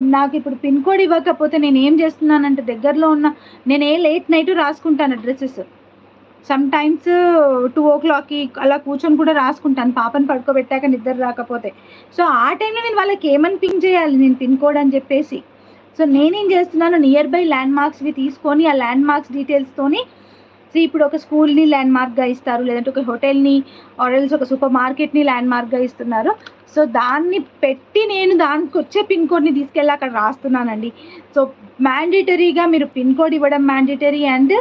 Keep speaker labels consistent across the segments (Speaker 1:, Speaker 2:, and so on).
Speaker 1: నాకిప్పుడు pin code ఇవ్వకపోతే నేనేం చేస్తున్నానంటే దగ్గరలో ఉన్న నేనే లేట్ నైట్ రాసుకుంటాను డ్రెసెస్. సమ్‌టైమ్స్ 2:00కి అలా కూర్చొని కూడా రాసుకుంటాను పాపని పడుకోబెట్టాక నిద్ర రాకపోతే. సో, ఆ టైంలో నేను వాళ్ళకేమని పింగ్ చేయాలి నేను పిన్ కోడ్ అని చెప్పేసి. సో, నేనేం చేస్తున్నాను నియర్ బై ల్యాండ్ మార్క్స్‌వి తీసుకొని ఆ ల్యాండ్ మార్క్స్ డీటెయిల్స్‌తోని ఇప్పుడు ఒక స్కూల్‌ని ల్యాండ్ మార్క్‌గా ఇస్తారు. లేదంటే ఒక హోటల్‌ని ఆర్ ఎల్స్ ఒక సూపర్ మార్కెట్‌ని ల్యాండ్ మార్క్‌గా ఇస్తున్నారు. సో, దాన్ని పెట్టి నేను దానికొచ్చే పిన్ కోడ్‌ని తీసుకెళ్ళి అక్కడ రాస్తున్నానండి. సో, మ్యాండేటరీగా మీరు పిన్ కోడ్ ఇవ్వడం మ్యాండేటరీ అండ్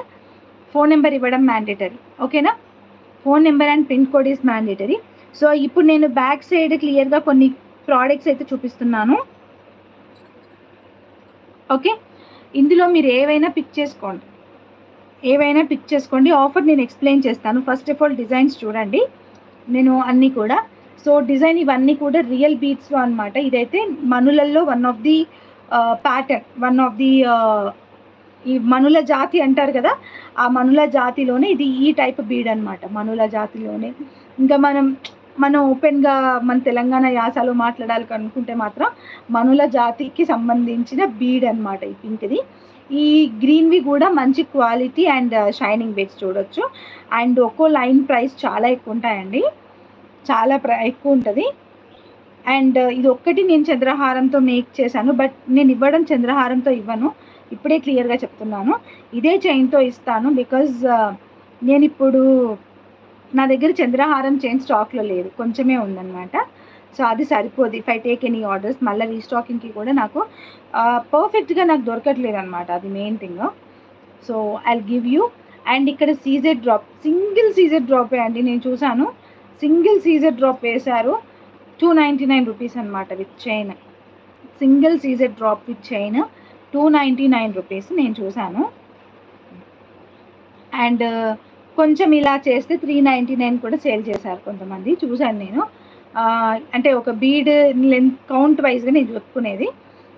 Speaker 1: ఫోన్ నంబర్ ఇవ్వడం మ్యాండేటరీ. ఓకేనా? Phone number and pin code is mandatory. So, ఇప్పుడు నేను బ్యాక్ సైడ్ క్లియర్‌గా కొన్ని ప్రొడక్ట్స్ అయితే చూపిస్తున్నాను. ఓకే. ఇందులో మీరు ఏవైనా పిక్ చేసుకోండి. ఆఫర్ నేను ఎక్స్‌ప్లెయిన్ చేస్తాను. ఫస్ట్ ఆఫ్ ఆల్ డిజైన్స్ చూడండి. నేను అన్నీ కూడా. సో, డిజైన్ ఇవన్నీ కూడా రియల్ బీడ్స్‌లో అనమాట. ఇదైతే మనులల్లో one of the pattern. One of the ఈ మనుల జాతి అంటారు కదా! ఆ మనుల జాతిలోనే ఇది ఈ టైప్ బీడ్ అనమాట. మనుల జాతిలోనే. ఇంకా మనం ఓపెన్‌గా మన తెలంగాణ యాసలో మాట్లాడాలనుకుంటే మాత్రం మనుల జాతికి సంబంధించిన బీడ్ అనమాట ఈ పింక్‌ది. ఈ గ్రీన్‌వి కూడా మంచి క్వాలిటీ అండ్ షైనింగ్ బీడ్స్ చూడొచ్చు. అండ్ ఒక్కో లైన్ ప్రైస్ చాలా ఎక్కువుంటాయండి. చాలా ఎక్కువుంటది. అండ్ ఇదొక్కటి నేను చంద్రహారంతో మేక్ చేశాను. బట్ నేను ఇవ్వడం చంద్రహారంతో ఇవ్వను. ఇప్పుడే క్లియర్‌గా చెప్తున్నాను. ఇదే చైన్‌తో ఇస్తాను. బికాజ్ నేనిప్పుడు నా దగ్గర చంద్రహారం చైన్ స్టాక్‌లో లేదు. కొంచెమే ఉందనమాట. సో, అది సరిపోదు. If I take any orders మళ్ళీ రీస్టాకింగ్‌కి కూడా నాకు పర్ఫెక్ట్‌గా నాకు దొరకట్లేదనమాట. అది main thing. So, I'll give you. And ఇక్కడ సీజెడ్ డ్రాప్ సింగిల్ సీజెడ్ డ్రాపే అండి నేను చూసాను. సింగిల్ సీజెడ్ డ్రాప్ వేశారు. 299 రూపీస్ అనమాట with chain. Single CZ drop with chain 299 rupees నేను చూసాను. అండ్ కొంచెం ఇలా చేస్తే 399 కూడా సేల్ చేశారు కొంతమంది. చూసాను నేను. అంటే ఒక బీడ్ లెంత్ కౌంట్ వైస్‌గా నేను చెప్పుకునేది.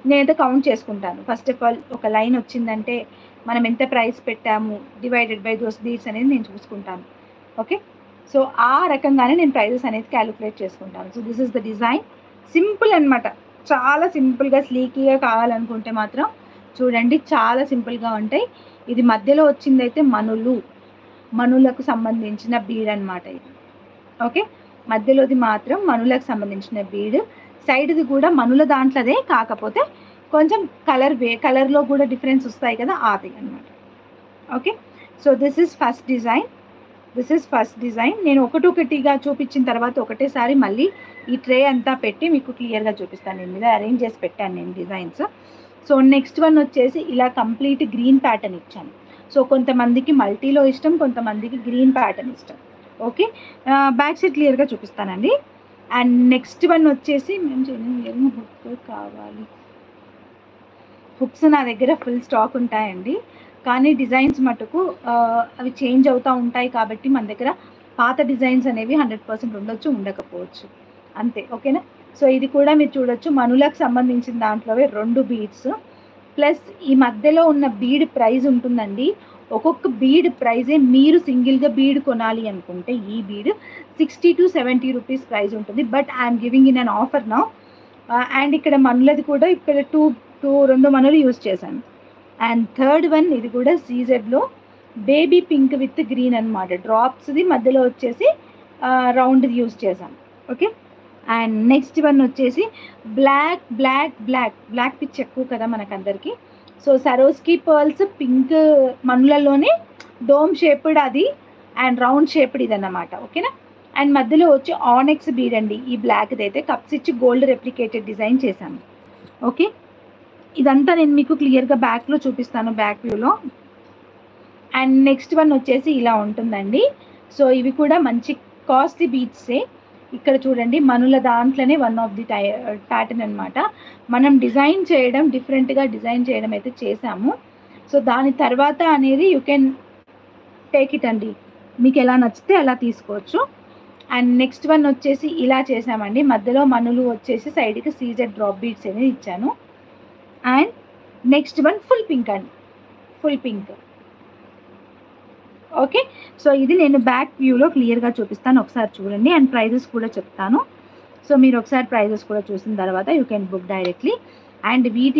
Speaker 1: నేనైతే కౌంట్ చేసుకుంటాను. ఫస్ట్ ఆఫ్ ఆల్ ఒక లైన్ వచ్చిందంటే మనం ఎంత ప్రైస్ పెట్టాము డివైడెడ్ బై దోస్ బీడ్స్ అనేది నేను చూసుకుంటాను. ఓకే. సో, ఆ రకంగానే నేను ప్రైజెస్ అనేది క్యాలిక్యులేట్ చేసుకుంటాను. So, this is the design. Simple అనమాట. చాలా సింపుల్‌గా స్లీకీగా కావాలనుకుంటే మాత్రం చూడండి చాలా సింపుల్‌గా ఉంటాయి. ఇది మధ్యలో వచ్చిందైతే మనులకు సంబంధించిన బీడ్ అనమాట ఇది. ఓకే. మధ్యలోది మాత్రం మనులకు సంబంధించిన బీడ్. సైడ్‌ది కూడా మనుల దాంట్లోదే కాకపోతే కొంచెం కలర్‌లో కూడా డిఫరెన్స్ వస్తాయి కదా! అది అనమాట. Okay. So, this is first design. నేను ఒకటొకటిగా చూపించిన తర్వాత ఒకటేసారి మళ్ళీ ఈ ట్రే అంతా పెట్టి మీకు క్లియర్‌గా చూపిస్తాను. నేను మీద అరేంజ్ చేసి పెట్టాను నేను డిజైన్స్. సో, నెక్స్ట్ వన్ వచ్చేసి ఇలా కంప్లీట్ గ్రీన్ ప్యాటర్న్ ఇచ్చాను. సో, కొంతమందికి మల్టీలో ఇష్టం, కొంతమందికి గ్రీన్ ప్యాటర్న్ ఇష్టం. ఓకే. బ్యాక్ సైడ్ క్లియర్‌గా చూపిస్తానండి. అండ్ నెక్స్ట్ వన్ వచ్చేసి హుక్ కావాలి. హుక్స్ నా దగ్గర ఫుల్ స్టాక్ ఉంటాయండి. కానీ డిజైన్స్ మటుకు అవి చేంజ్ అవుతూ ఉంటాయి కాబట్టి మన దగ్గర పాత డిజైన్స్ అనేవి 100% ఉండొచ్చు, ఉండకపోవచ్చు. అంతే. ఓకేనా? సో, ఇది కూడా మీరు చూడొచ్చు మనులకు సంబంధించిన దాంట్లోవే 2 బీడ్స్ ప్లస్ ఈ మధ్యలో ఉన్న బీడ్ ప్రైస్ ఉంటుందండి. ఒక్కొక్క బీడ్ ప్రైజే మీరు సింగిల్‌గా బీడ్ కొనాలి అనుకుంటే ఈ బీడ్ 60-70 రూపీస్ ప్రైస్ ఉంటుంది. But I am giving in an offer now. And ఇక్కడ మనులది కూడా ఇక్కడ 2 మనులు యూజ్ చేశాను. అండ్ థర్డ్ వన్ ఇది కూడా సీజెడ్‌లో బేబీ పింక్ విత్ గ్రీన్ అనమాట. డ్రాప్స్‌ది మధ్యలో వచ్చేసి రౌండ్‌ది యూజ్ చేశాను. ఓకే. అండ్ నెక్స్ట్ వన్ వచ్చేసి బ్లాక్ పిచ్ ఎక్కువ కదా మనకందరికి. సో, సరోస్కి పర్ల్స్ పింక్ మనులలోనే డోమ్ షేప్డ్ అది అండ్ రౌండ్ షేప్డ్ ఇదన్నమాట. ఓకేనా. అండ్ మధ్యలో వచ్చి ఆనెక్స్ బీడ్ అండి. ఈ బ్లాక్‌ది అయితే కప్స్ ఇచ్చి గోల్డ్ రెప్లికేటెడ్ డిజైన్ చేశాను. ఓకే. ఇదంతా నేను మీకు క్లియర్‌గా బ్యాక్‌లో చూపిస్తాను బ్యాక్ వ్యూలో. అండ్ నెక్స్ట్ వన్ వచ్చేసి ఇలా ఉంటుందండి. సో, ఇవి కూడా మంచి కాస్ట్లీ బీడ్సే. ఇక్కడ చూడండి మనుల దాంట్లోనే వన్ ఆఫ్ ది ప్యాటర్న్ అనమాట. మనం డిఫరెంట్‌గా డిజైన్ చేయడం అయితే చేశాము. సో, దాని తర్వాత అనేది యూ కెన్ టేక్ ఇట్ అండి. మీకు ఎలా నచ్చితే అలా తీసుకోవచ్చు. అండ్ నెక్స్ట్ వన్ వచ్చేసి ఇలా చేశామండి. మధ్యలో మనులు వచ్చేసి సైడ్‌కి సీజెడ్ డ్రాప్ బీడ్స్ అనేది ఇచ్చాను. And next one full pink అండి. Full pink. ఓకే. సో, ఇది నేను బ్యాక్ వ్యూలో క్లియర్‌గా చూపిస్తాను. ఒకసారి చూడండి. అండ్ ప్రైజెస్ కూడా చెప్తాను. సో, మీరు ఒకసారి ప్రైజెస్ కూడా చూసిన తర్వాత you can book directly. And వీటి